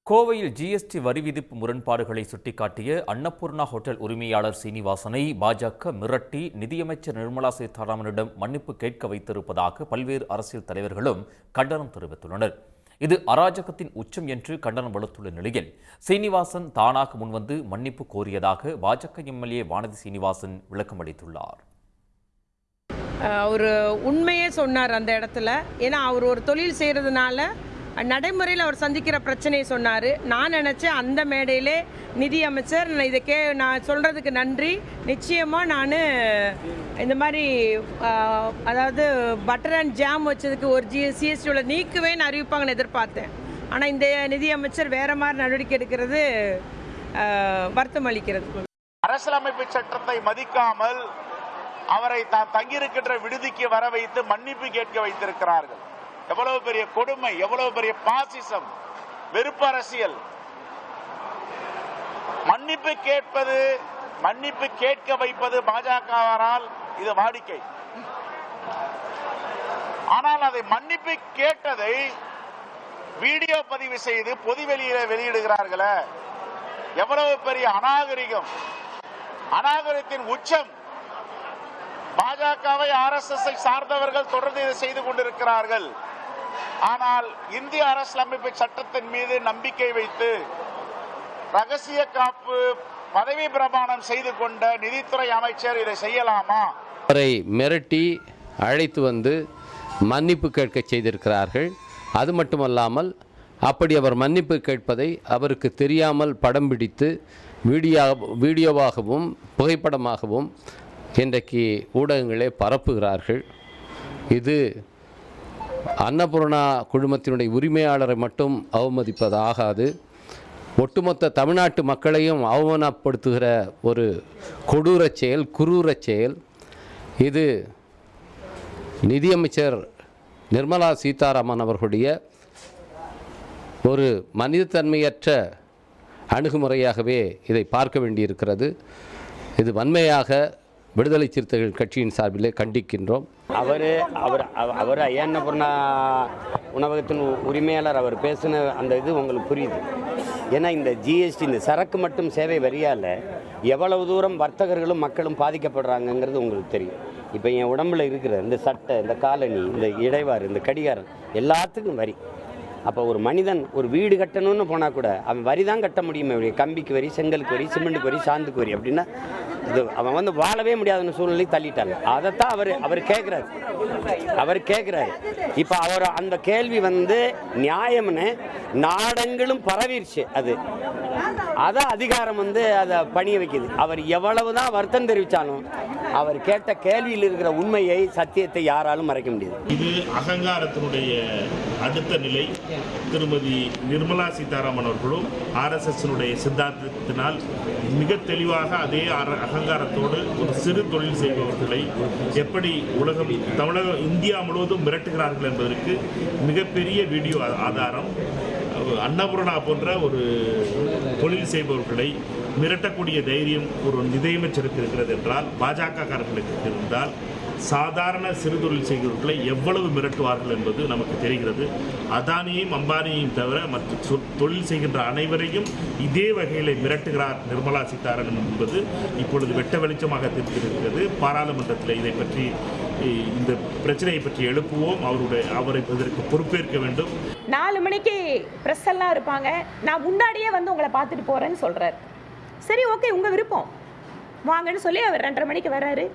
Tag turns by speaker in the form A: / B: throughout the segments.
A: கோவையில் ஜிஎஸ்டி வரி விதிப்பு முரண்பாடுகளை சுட்டிக்காட்டிய அன்னபூர்ணா ஹோட்டல் உரிமையாளர் சீனிவாசனை பாஜக மிரட்டி நிதியமைச்சர் நிர்மலா சீதாராமனிடம் மன்னிப்பு கேட்க வைத்திருப்பதாக பல்வேறு அரசியல் தலைவர்களும் கண்டனம் தெரிவித்துள்ளனர். இது அராஜகத்தின் உச்சம் என்று கண்டனம் வலுத்துள்ள நிலையில் சீனிவாசன் தானாக முன்வந்து மன்னிப்பு கோரியதாக பாஜக எம்எல்ஏ வானதி சீனிவாசன் விளக்கம் அளித்துள்ளார்.
B: அவர் உண்மையே சொன்னார் அந்த இடத்துல. ஏன்னா அவர் ஒரு தொழில் செய்கிறதுனால நடைமுறையில் அவர் சந்திக்கிற பிரச்சனையை சொன்னார். நான் நினச்சேன் அந்த மேடையிலே நிதியமைச்சர் நான் சொல்கிறதுக்கு நன்றி, நிச்சயமாக நான் இந்த மாதிரி அதாவது பட்டர் அண்ட் ஜாம் வச்சதுக்கு ஒரு சிஎஸ்டியில் நீக்குவேன்னு அறிவிப்பாங்கன்னு எதிர்பார்த்தேன். ஆனால் இந்த நிதியமைச்சர் வேறு மாதிரி நடவடிக்கை எடுக்கிறது வருத்தம் அளிக்கிறது.
C: அரசியலமைப்பு சட்டத்தை மதிக்காமல் அவரை தான் தங்கியிருக்கின்ற விடுதிக்கு வர வைத்து மன்னிப்பு கேட்க வைத்திருக்கிறார்கள். எவ்வளவு பெரிய கொடுமை, எவ்வளவு பெரிய பாசிசம், வெறுப்பு அரசியல். மன்னிப்பு கேட்க வைப்பது பாஜகவால் இது வாடிக்கை. ஆனால் அதை மன்னிப்பு கேட்டதை வீடியோ பதிவு செய்து பொதுவெளியில வெளியிடுகிறார்களே, எவ்வளவு பெரிய அநாகரிகம், அநாகரிகத்தின் உச்சம். பாஜகவை RSS சார்ந்தவர்கள் தொடர்ந்து இதை செய்து கொண்டிருக்கிறார்கள். ஆனால் இந்திய அரசியலமைப்பு சட்டத்தின் மீது நம்பிக்கை வைத்து ரகசிய காப்பு பதவி பிரமாணம் செய்து கொண்ட நிதித்துறை அமைச்சர் இதை செய்யலாமா?
D: அவரை மிரட்டி அழைத்து வந்து மன்னிப்பு கேட்க செய்திருக்கிறார்கள். அது மட்டுமல்லாமல் அப்படி அவர் மன்னிப்பு கேட்பதை அவருக்கு தெரியாமல் படம் பிடித்து வீடியோவாகவும் புகைப்படமாகவும் இன்றைக்கு ஊடகங்களே பரப்புகிறார்கள். இது அன்னபூர்ணா குழுமத்தினுடைய உரிமையாளரை மட்டும் அவமதிப்பதாகாது, ஒட்டுமொத்த தமிழ்நாட்டு மக்களையும் அவமானப்படுத்துகிற ஒரு கொடூரச் செயல், குரூரச் செயல். இது நிதியமைச்சர் நிர்மலா சீதாராமன் அவர்களுடைய ஒரு மனிதத்தன்மையற்ற அணுகுமுறையாகவே இதை பார்க்க வேண்டியிருக்கிறது. இது வன்மையாக விடுதலை சிறுத்தைகள் கட்சியின் சார்பிலே கண்டிக்கின்றோம்.
E: அவர் அன்னபூர்ணா உணவகத்தின் உரிமையாளர் அவர் பேசின அந்த இது உங்களுக்கு புரியுது. ஏன்னா இந்த ஜிஎஸ்டி, இந்த சரக்கு மற்றும் சேவை வரியால் எவ்வளவு தூரம் வர்த்தகர்களும் மக்களும் பாதிக்கப்படுறாங்கங்கிறது உங்களுக்கு தெரியும். இப்போ என் உடம்புல இருக்கிற இந்த சட்டை, இந்த காலணி, இந்த இடைவாறு, இந்த கடிகாரம் எல்லாத்துக்கும் வரி. அப்போ ஒரு மனிதன் ஒரு வீடு கட்டணும்னு போனால் கூட அவன் வரி தான் கட்ட முடியுமே, கம்பிக்கு வரி, செங்கலுக்கு வரி, சிமெண்ட்டுக்கு வரி, சாந்துக்கு வரி. அப்படின்னா இது அவன் வாழவே முடியாதுன்னு சூழ்நிலை தள்ளிட்டாங்க. அதைத்தான் அவர் கேட்குறாரு. இப்போ அவர் அந்த கேள்வி நியாயம்னு நாடெங்கிலும் பரவிடுச்சு. அதான் அதிகாரம் அதை பணிய வைக்குது. அவர் எவ்வளவுதான் வருத்தம் தெரிவித்தாலும் அவர் கேட்ட கேள்வியில் இருக்கிற உண்மையை, சத்தியத்தை யாராலும் மறைக்க முடியாது.
F: இது அகங்காரத்தினுடைய அடுத்த நிலை. திருமதி நிர்மலா சீதாராமன் அவர்களும் RSSனுடைய சித்தாந்தத்தினால் மிக தெளிவாக அதே அகங்காரத்தோடு ஒரு சிறு தொழில் செய்பவர்களை எப்படி தமிழகம், இந்தியா முழுவதும் மிரட்டுகிறார்கள் என்பதற்கு மிகப்பெரிய வீடியோ ஆதாரம். அன்னபூர்ணா போன்ற ஒரு தொழில் செய்பவர்களை மிரட்டக்கூடிய தைரியம் ஒரு நிதியமைச்சருக்கு இருக்கிறது என்றால், பாஜகக்காரர்களுக்கு இருந்தால் சாதாரண சிறு தொழில் செய்கிறவர்களை எவ்வளவு மிரட்டுவார்கள் என்பது நமக்கு தெரிகிறது. அதானியையும் அம்பானியையும் தவிர மற்ற தொழில் செய்கின்ற அனைவரையும் இதே வகையில் மிரட்டுகிறார் நிர்மலா சீதாராமன் என்பது இப்பொழுது வெட்ட வெளிச்சமாக தெரிந்திருக்கிறது. பாராளுமன்றத்தில் இதை பற்றி, இந்த பிரச்சனையை பற்றி எழுப்புவோம். அவரை இதற்கு பொறுப்பேற்க வேண்டும்.
G: 4 மணிக்கு ப்ரெஸ் எல்லாம் இருப்பாங்க, நான் முன்னாடியே உங்களை பார்த்துட்டு போகிறேன்னு சொல்கிறார். சரி, ஓகே, உங்கள் விருப்பம், வாங்கன்னு சொல்லி அவர் 2:30 மணிக்கு வர்றாரு.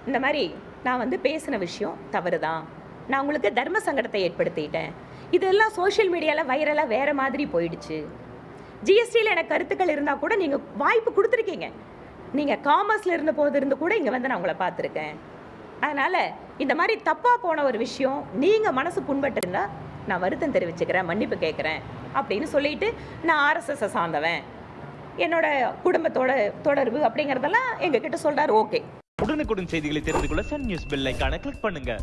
G: இந்த மாதிரி நான் பேசின விஷயம் தவறு தான், நான் உங்களுக்கு தர்ம சங்கடத்தை ஏற்படுத்திட்டேன், இதெல்லாம் சோஷியல் மீடியாவில் வைரலாக வேறு மாதிரி போயிடுச்சு. ஜிஎஸ்டியில் எனக்கு கருத்துக்கள் இருந்தால் கூட நீங்கள் வாய்ப்பு கொடுத்துருக்கீங்க. நீங்கள் காமர்ஸில் இருந்த போது இருந்து கூட இங்கே நான் உங்களை பார்த்துருக்கேன். அதனால் இந்த மாதிரி தப்பாக போன ஒரு விஷயம் நீங்கள் மனசு புண்பட்டு இருந்தால் நான் வருத்தம் தெரிவிச்சுக்கிறேன், மன்னிப்பு கேட்குறேன் அப்படின்னு சொல்லிட்டு, நான் RSS சார்ந்தவன், என்னோட குடும்பத்தோட தொடர்பு அப்படிங்கிறதெல்லாம் எங்ககிட்ட சொல்கிறார். ஓகே.
H: உடனுக்குடன் செய்திகளை தெரிந்து கொள்ள சன் நியூஸ் பெல் ஐகானை கிளிக் பண்ணுங்க.